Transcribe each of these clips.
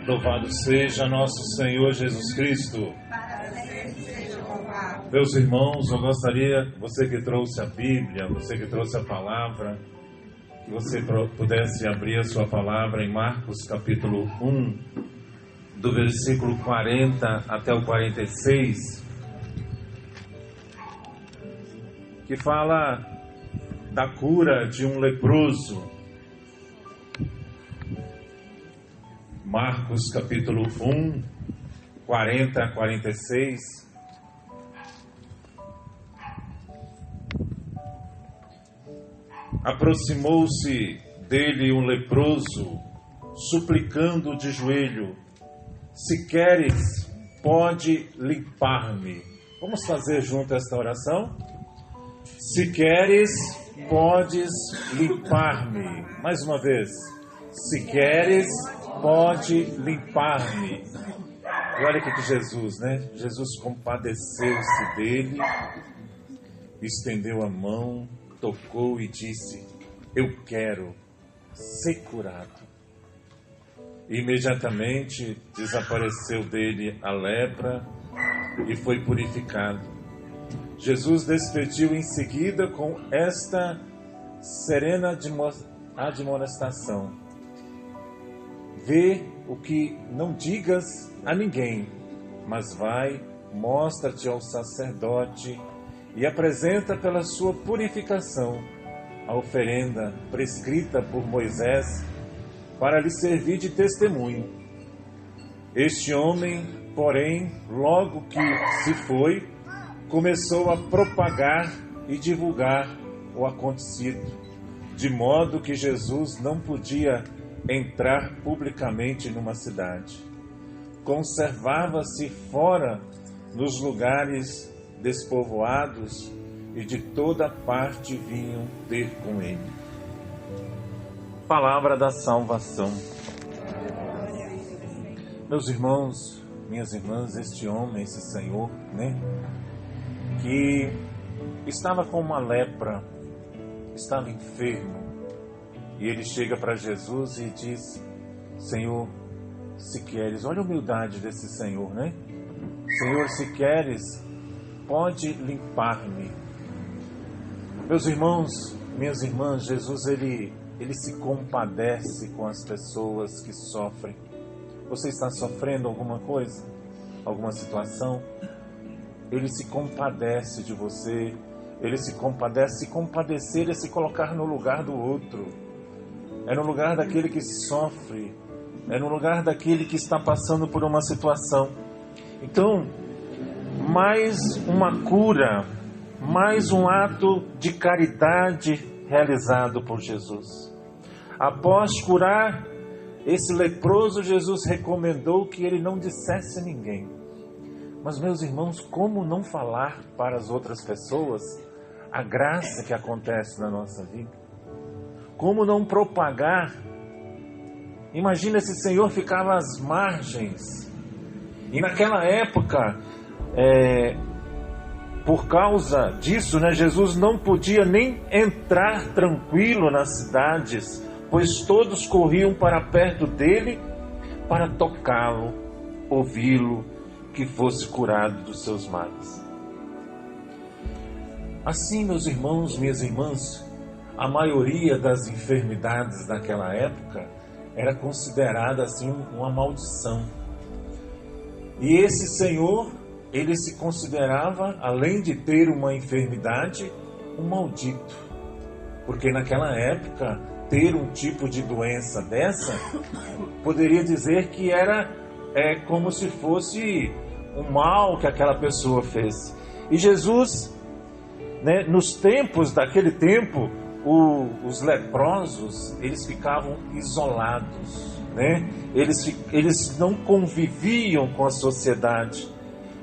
Louvado seja nosso Senhor Jesus Cristo. Meus irmãos, eu gostaria, você que trouxe a Bíblia, você que trouxe a palavra, que você pudesse abrir a sua palavra em Marcos capítulo 1, do versículo 40 até o 46, que fala da cura de um leproso. Marcos capítulo 1, 40 a 46. Aproximou-se dele um leproso, suplicando de joelho: se queres, pode limpar-me. Vamos fazer junto esta oração? Se queres, podes limpar-me. Mais uma vez. Se queres, pode limpar-me. E olha aqui que Jesus, né? Jesus compadeceu-se dele, estendeu a mão, tocou e disse: eu quero ser curado. E imediatamente desapareceu dele a lepra e foi purificado. Jesus despediu em seguida com esta serena admoestação: vê o que não digas a ninguém, mas vai, mostra-te ao sacerdote e apresenta pela sua purificação a oferenda prescrita por Moisés para lhe servir de testemunho. Este homem, porém, logo que se foi, começou a propagar e divulgar o acontecido, de modo que Jesus não podia entrar publicamente numa cidade. Conservava-se fora nos lugares despovoados e de toda parte vinham ter com ele. Palavra da salvação. Meus irmãos, minhas irmãs, este homem, esse senhor, né, que estava com uma lepra, estava enfermo, e ele chega para Jesus e diz: Senhor, se queres, olha a humildade desse Senhor, né? Senhor, se queres, pode limpar-me. Meus irmãos, minhas irmãs, Jesus, ele se compadece com as pessoas que sofrem. Você está sofrendo alguma coisa? Alguma situação? Ele se compadece de você. Ele se compadece. Se compadecer é se colocar no lugar do outro. É no lugar daquele que sofre. É no lugar daquele que está passando por uma situação. Então, mais uma cura, mais um ato de caridade realizado por Jesus. Após curar esse leproso, Jesus recomendou que ele não dissesse a ninguém. Mas, meus irmãos, como não falar para as outras pessoas a graça que acontece na nossa vida? Como não propagar? Imagina, esse senhor ficava às margens. E naquela época, por causa disso, né, Jesus não podia nem entrar tranquilo nas cidades, pois todos corriam para perto dele para tocá-lo, ouvi-lo, que fosse curado dos seus males. Assim, meus irmãos, minhas irmãs, a maioria das enfermidades daquela época era considerada assim uma maldição. E esse senhor, ele se considerava, além de ter uma enfermidade, um maldito. Porque naquela época, ter um tipo de doença dessa, poderia dizer que era como se fosse um mal que aquela pessoa fez. E Jesus, né, nos tempos daquele tempo, os leprosos, eles ficavam isolados, né? Eles não conviviam com a sociedade,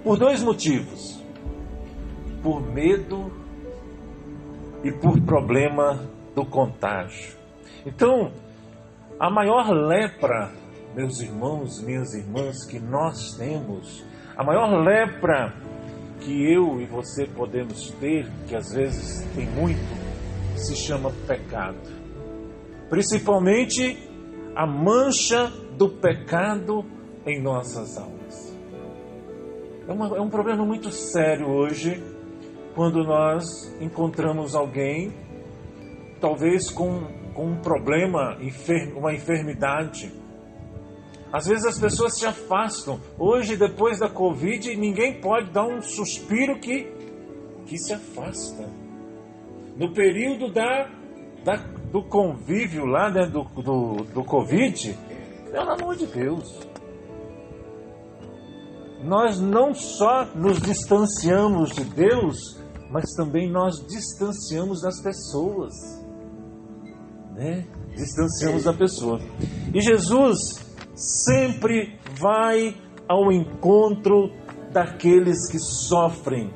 por dois motivos: por medo e por problema do contágio. Então, a maior lepra, meus irmãos, minhas irmãs, que nós temos, a maior lepra que eu e você podemos ter, que às vezes tem muito, se chama pecado. Principalmente a mancha do pecado em nossas almas. É um problema muito sério hoje, quando nós encontramos alguém, talvez com um problema, uma enfermidade. Às vezes as pessoas se afastam. Hoje, depois da Covid, ninguém pode dar um suspiro que se afasta. No período do convívio lá, né, do Covid, pelo amor de Deus, nós não só nos distanciamos de Deus, mas também nós distanciamos das pessoas, né? Distanciamos da pessoa. E Jesus sempre vai ao encontro daqueles que sofrem.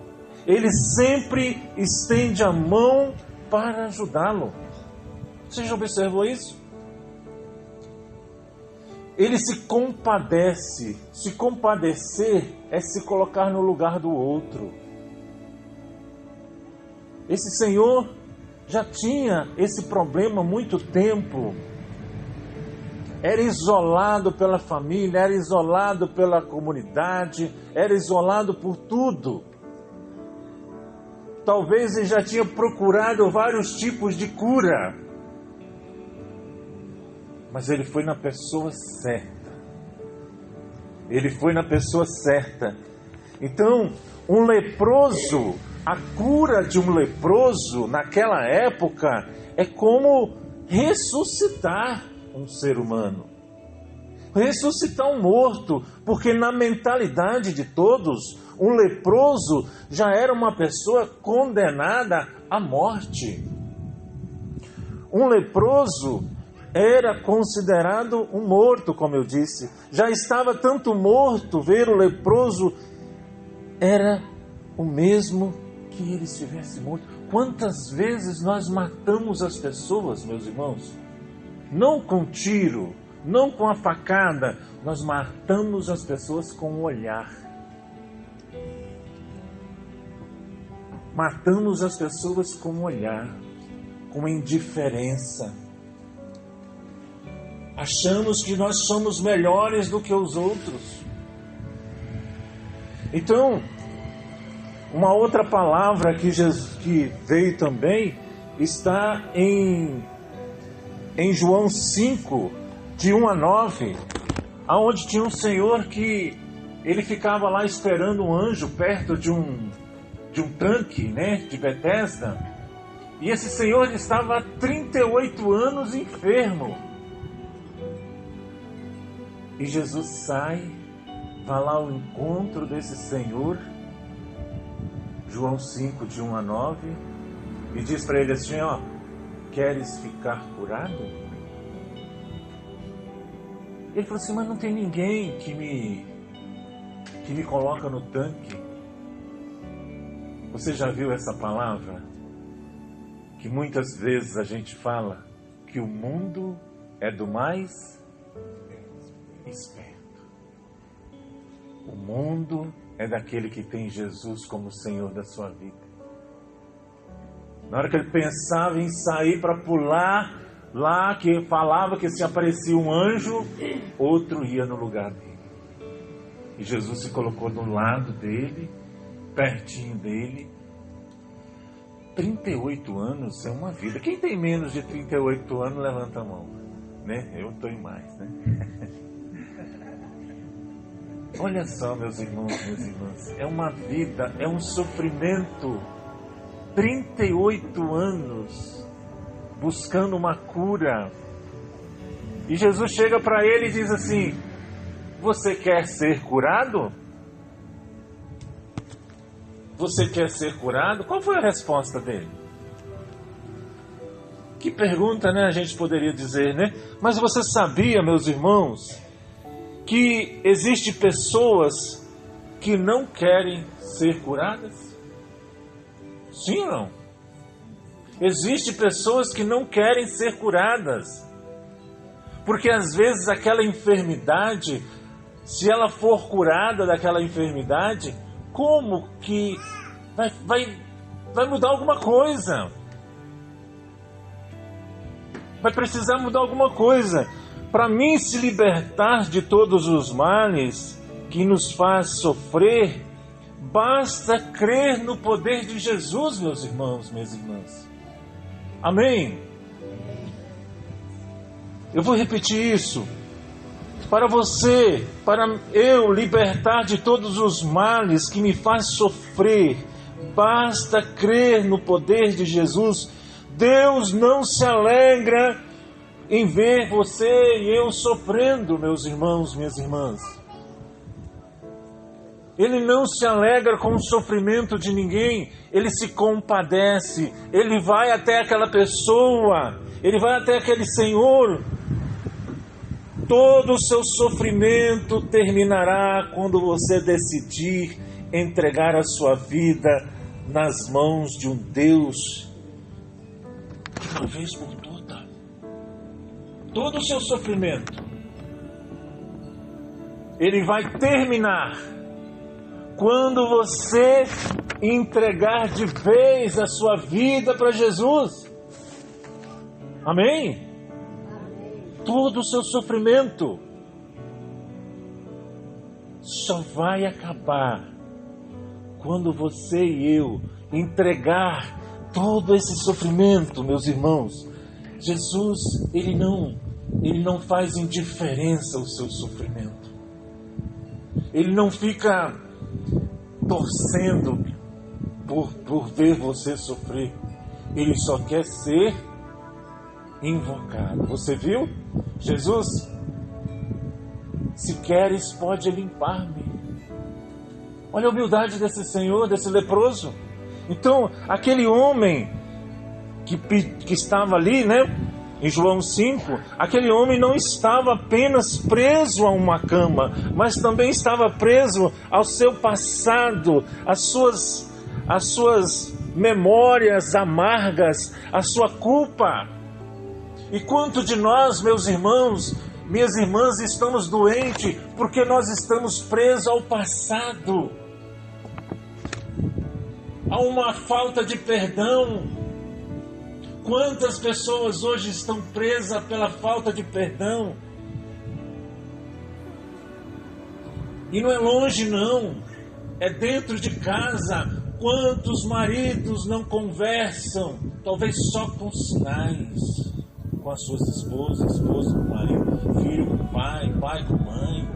Ele sempre estende a mão para ajudá-lo. Você já observou isso? Ele se compadece. Se compadecer é se colocar no lugar do outro. Esse Senhor já tinha esse problema há muito tempo. Era isolado pela família, era isolado pela comunidade, era isolado por tudo. Talvez ele já tinha procurado vários tipos de cura, mas ele foi na pessoa certa. Ele foi na pessoa certa. Então, um leproso, a cura de um leproso naquela época é como ressuscitar um ser humano. Ressuscitar um morto, porque na mentalidade de todos, um leproso já era uma pessoa condenada à morte. Um leproso era considerado um morto, como eu disse. Já estava tanto morto, ver o leproso era o mesmo que ele estivesse morto. Quantas vezes nós matamos as pessoas, meus irmãos? Não com tiro, não com a facada, nós matamos as pessoas com o olhar. Matamos as pessoas com o olhar, com indiferença. Achamos que nós somos melhores do que os outros. Então, uma outra palavra que veio também está em João 5, de 1 a 9, aonde tinha um senhor que ele ficava lá esperando um anjo perto de um tanque, né, de Betesda. E esse senhor estava há 38 anos enfermo. E Jesus sai, vai lá ao encontro desse senhor, João 5, de 1 a 9, e diz para ele assim, ó, queres ficar curado? Ele falou assim, mas não tem ninguém que me coloca no tanque. Você já viu essa palavra? Que muitas vezes a gente fala que o mundo é do mais esperto. O mundo é daquele que tem Jesus como Senhor da sua vida. Na hora que ele pensava em sair para pular lá, que falava que se aparecia um anjo, outro ia no lugar dele. E Jesus se colocou do lado dele, pertinho dele. 38 anos é uma vida. Quem tem menos de 38 anos, levanta a mão. Né? Eu estou em mais, né? Olha só, meus irmãos, minhas irmãs, é uma vida, é um sofrimento. 38 anos buscando uma cura. E Jesus chega para ele e diz assim, você quer ser curado? Você quer ser curado? Qual foi a resposta dele? Que pergunta, né, a gente poderia dizer, né? Mas você sabia, meus irmãos, que existem pessoas que não querem ser curadas? Sim ou não? Existem pessoas que não querem ser curadas. Porque às vezes aquela enfermidade, se ela for curada daquela enfermidade, como que vai mudar alguma coisa? Vai precisar mudar alguma coisa para mim se libertar de todos os males que nos faz sofrer, basta crer no poder de Jesus, meus irmãos, minhas irmãs. Amém? Eu vou repetir isso. Para você, para eu libertar de todos os males que me faz sofrer, basta crer no poder de Jesus. Deus não se alegra em ver você e eu sofrendo, meus irmãos, minhas irmãs. Ele não se alegra com o sofrimento de ninguém, ele se compadece, ele vai até aquela pessoa, ele vai até aquele senhor. Todo o seu sofrimento terminará quando você decidir entregar a sua vida nas mãos de um Deus de uma vez por toda. Todo o seu sofrimento, ele vai terminar quando você entregar de vez a sua vida para Jesus. Amém? Todo o seu sofrimento só vai acabar quando você e eu entregar todo esse sofrimento, meus irmãos. Jesus, ele não faz indiferença ao seu sofrimento. Ele não fica torcendo por ver você sofrer. Ele só quer ser invocado. Você viu? Jesus, se queres, pode limpar-me. Olha a humildade desse senhor, desse leproso. Então, aquele homem que estava ali, né, em João 5, aquele homem não estava apenas preso a uma cama, mas também estava preso ao seu passado, às suas memórias amargas, a sua culpa. E quanto de nós, meus irmãos, minhas irmãs, estamos doentes porque nós estamos presos ao passado, a uma falta de perdão. Quantas pessoas hoje estão presas pela falta de perdão? E não é longe não, é dentro de casa. Quantos maridos não conversam, talvez só com sinais, com as suas esposas, esposa com o marido, filho com o pai, pai com mãe,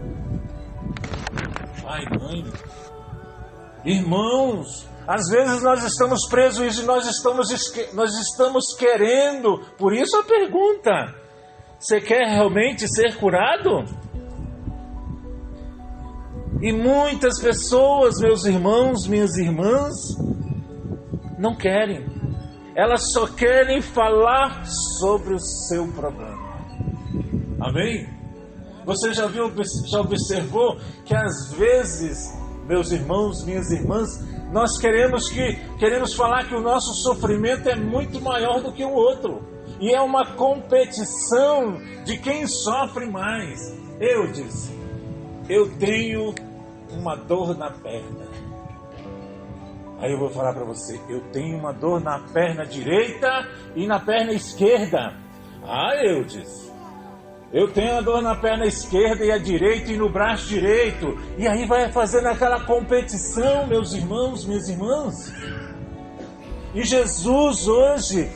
pai, mãe. Irmãos, às vezes nós estamos presos e nós estamos querendo. Por isso a pergunta: você quer realmente ser curado? E muitas pessoas, meus irmãos, minhas irmãs, não querem. Elas só querem falar sobre o seu problema. Amém? Você já observou que às vezes, meus irmãos, minhas irmãs, nós queremos falar que o nosso sofrimento é muito maior do que o outro. E é uma competição de quem sofre mais. Eu disse, eu tenho uma dor na perna. Aí eu vou falar para você, eu tenho uma dor na perna direita e na perna esquerda. Eu disse, eu tenho uma dor na perna esquerda e a direita e no braço direito. E aí vai fazendo aquela competição, meus irmãos, minhas irmãs. E Jesus hoje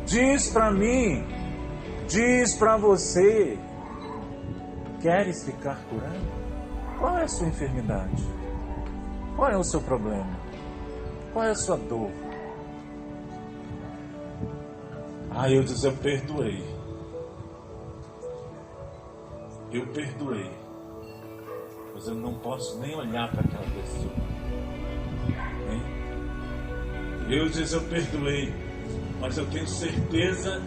diz para mim, diz para você: queres ficar curado? Qual é a sua enfermidade? Qual é o seu problema? Qual é a sua dor? Eu disse, eu perdoei. Eu perdoei. Mas eu não posso nem olhar para aquela pessoa. Eu disse, eu perdoei. Mas eu tenho certeza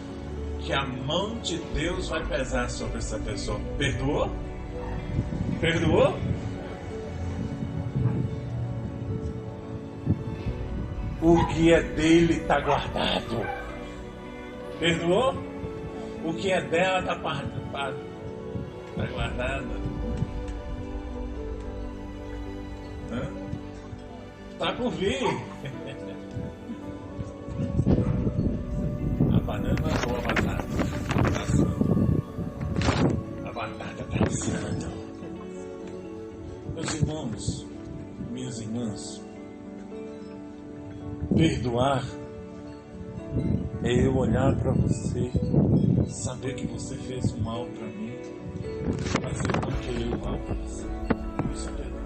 que a mão de Deus vai pesar sobre essa pessoa. Perdoou? Perdoou? O que é dele está guardado. Perdoou? O que é dela está guardado. Está por vir. A banana ou a batata? iniciando. Meus irmãos, minhas irmãs, perdoar é eu olhar para você, saber que você fez um mal para mim, mas eu não querer o mal para você. Isso é perdoar.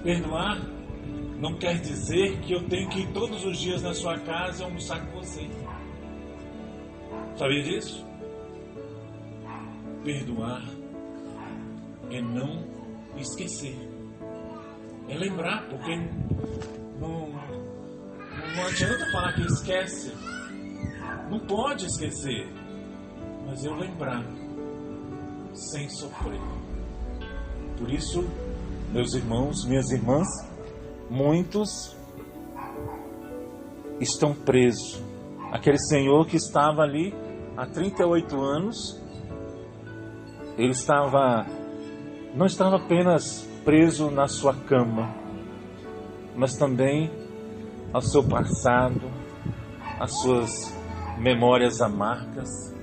Perdoar não quer dizer que eu tenho que ir todos os dias na sua casa e almoçar com você. Sabia disso? Perdoar é não esquecer. É lembrar, porque não adianta falar que esquece. Não pode esquecer. Mas eu lembrar, sem sofrer. Por isso, meus irmãos, minhas irmãs, muitos estão presos. Aquele senhor que estava ali há 38 anos, ele não estava apenas preso na sua cama, mas também ao seu passado, às suas memórias amargas.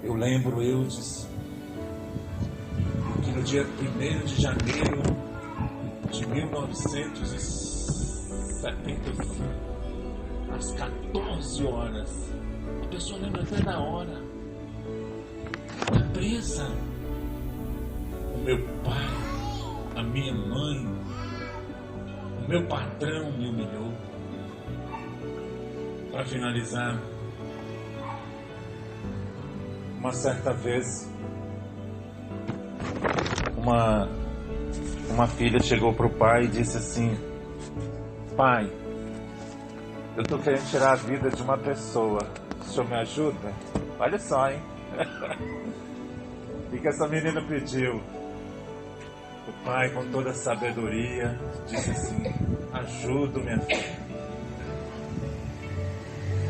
Eu lembro, Eudes, que no dia 1º de janeiro de 1975, às 14 horas, a pessoa lembra até da hora, foi presa. O meu pai, a minha mãe, o meu patrão me humilhou. Para finalizar, uma certa vez, uma filha chegou para o pai e disse assim: pai, eu estou querendo tirar a vida de uma pessoa, o senhor me ajuda? Olha só, hein? O que essa menina pediu? O pai, com toda a sabedoria, disse assim: ajudo, minha filha.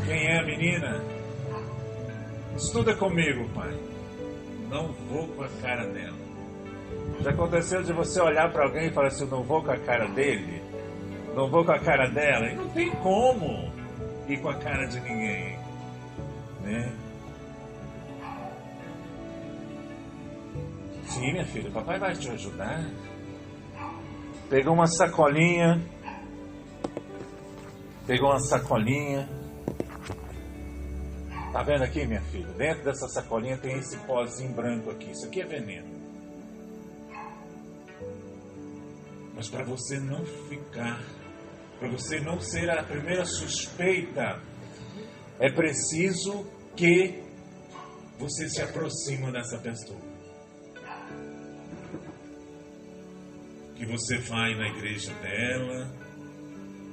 Quem é a menina? Estuda comigo, pai. Não vou com a cara dela. Já aconteceu de você olhar para alguém e falar assim: não vou com a cara dele? Não vou com a cara dela? E não tem como ir com a cara de ninguém, né? Sim, minha filha, papai vai te ajudar. Pegou uma sacolinha. Tá vendo aqui, minha filha? Dentro dessa sacolinha tem esse pozinho branco aqui. Isso aqui é veneno. Mas para você não ficar, para você não ser a primeira suspeita, é preciso que você se aproxime dessa pessoa. Que você vai na igreja dela,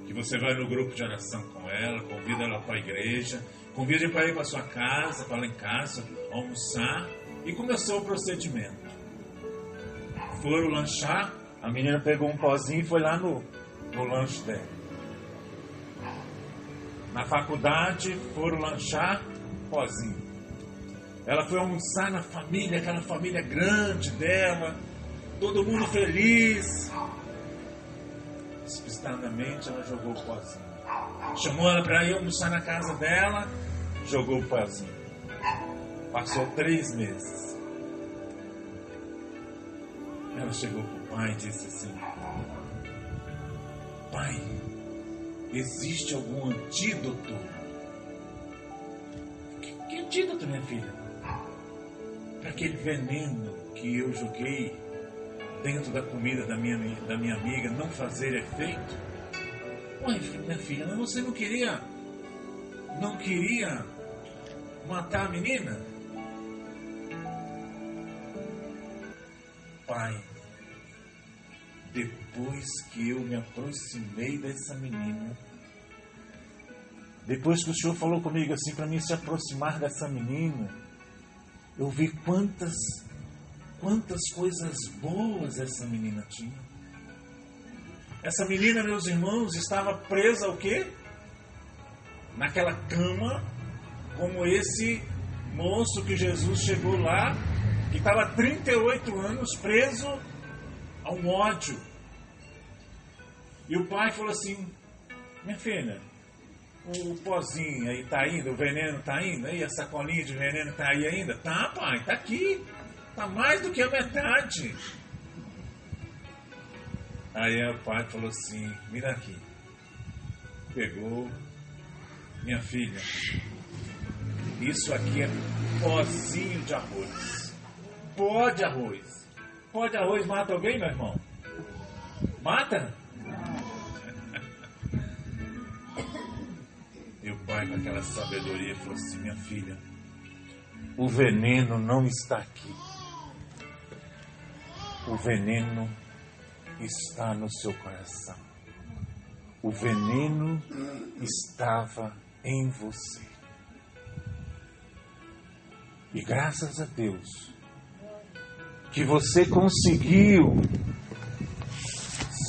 que você vai no grupo de oração com ela, convida ela para a igreja, convida para ir para sua casa, para lá em casa, almoçar, e começou o procedimento. Foram lanchar, a menina pegou um pozinho e foi lá no lanche dela. Na faculdade, foram lanchar, pozinho. Ela foi almoçar na família, aquela família grande dela, todo mundo feliz. Despistadamente, ela jogou o pozinho. Chamou ela para ir almoçar na casa dela, jogou o pozinho. Passou 3 meses. Ela chegou para o pai e disse assim: pai, existe algum antídoto? Que antídoto, minha filha? Para aquele veneno que eu joguei dentro da comida da minha amiga não fazer efeito? Ué, minha filha, mas você não queria matar a menina? Pai, depois que eu me aproximei dessa menina, depois que o Senhor falou comigo assim para mim se aproximar dessa menina, eu vi quantas coisas boas essa menina tinha. Essa menina, meus irmãos, estava presa ao quê? Naquela cama, como esse moço que Jesus chegou lá, que estava há 38 anos preso a um ódio. E o pai falou assim: minha filha, o pozinho aí está indo, o veneno está indo, aí a sacolinha de veneno está aí ainda? Tá, pai, está aqui. Está mais do que a metade. Aí o pai falou assim, mira aqui. Pegou, minha filha, isso aqui é pozinho de arroz. Pó de arroz. Pó de arroz mata alguém, meu irmão? Mata? E o pai, com aquela sabedoria, falou assim, minha filha, o veneno não está aqui. O veneno está no seu coração. O veneno estava em você. E graças a Deus que você conseguiu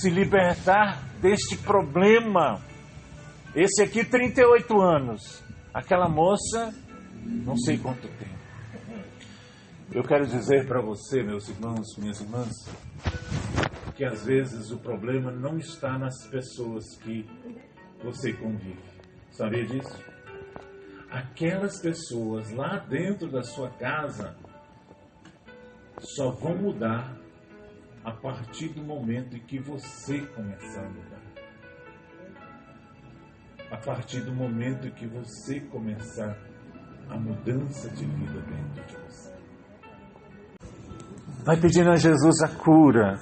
se libertar deste problema. Esse aqui, 38 anos. Aquela moça, não sei quanto tempo. Eu quero dizer para você, meus irmãos, minhas irmãs, que às vezes o problema não está nas pessoas que você convive. Sabia disso? Aquelas pessoas lá dentro da sua casa só vão mudar a partir do momento em que você começar a mudar. A partir do momento em que você começar a mudança de vida dentro de você. Vai pedindo a Jesus a cura.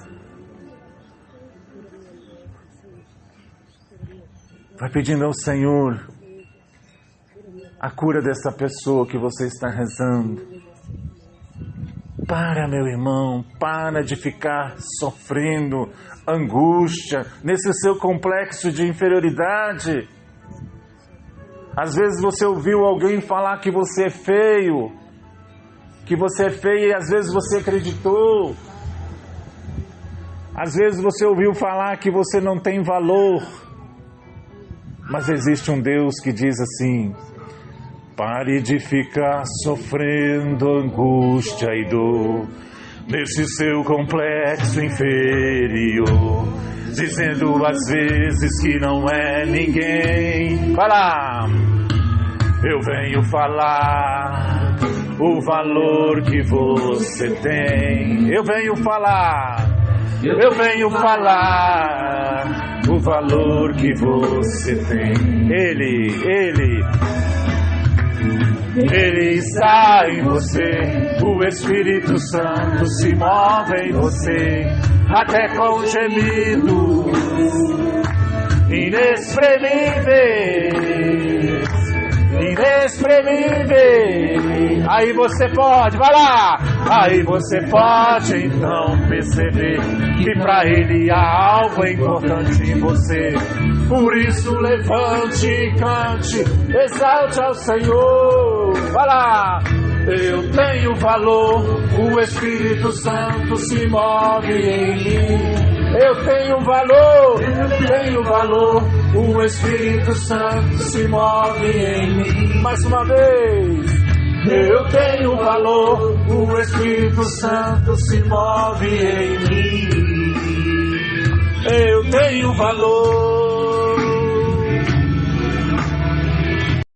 Vai pedindo ao Senhor a cura dessa pessoa que você está rezando. Para, meu irmão, para de ficar sofrendo angústia nesse seu complexo de inferioridade. Às vezes você ouviu alguém falar que você é feio, e às vezes você acreditou. Às vezes você ouviu falar que você não tem valor. Mas existe um Deus que diz assim: pare de ficar sofrendo angústia e dor nesse seu complexo inferior, dizendo às vezes que não é ninguém. Vai lá! Eu venho falar o valor que você tem. Eu venho falar o valor que você tem. Ele está em você, o Espírito Santo se move em você, até com gemidos inexprimíveis. Aí você pode, vai lá! Aí você pode então perceber que para Ele há algo importante em você. Por isso levante e cante, exalte ao Senhor. Vai lá! Eu tenho valor, o Espírito Santo se move em mim. Eu tenho valor, o Espírito Santo se move em mim. Mais uma vez. Eu tenho valor, o Espírito Santo se move em mim. Eu tenho valor.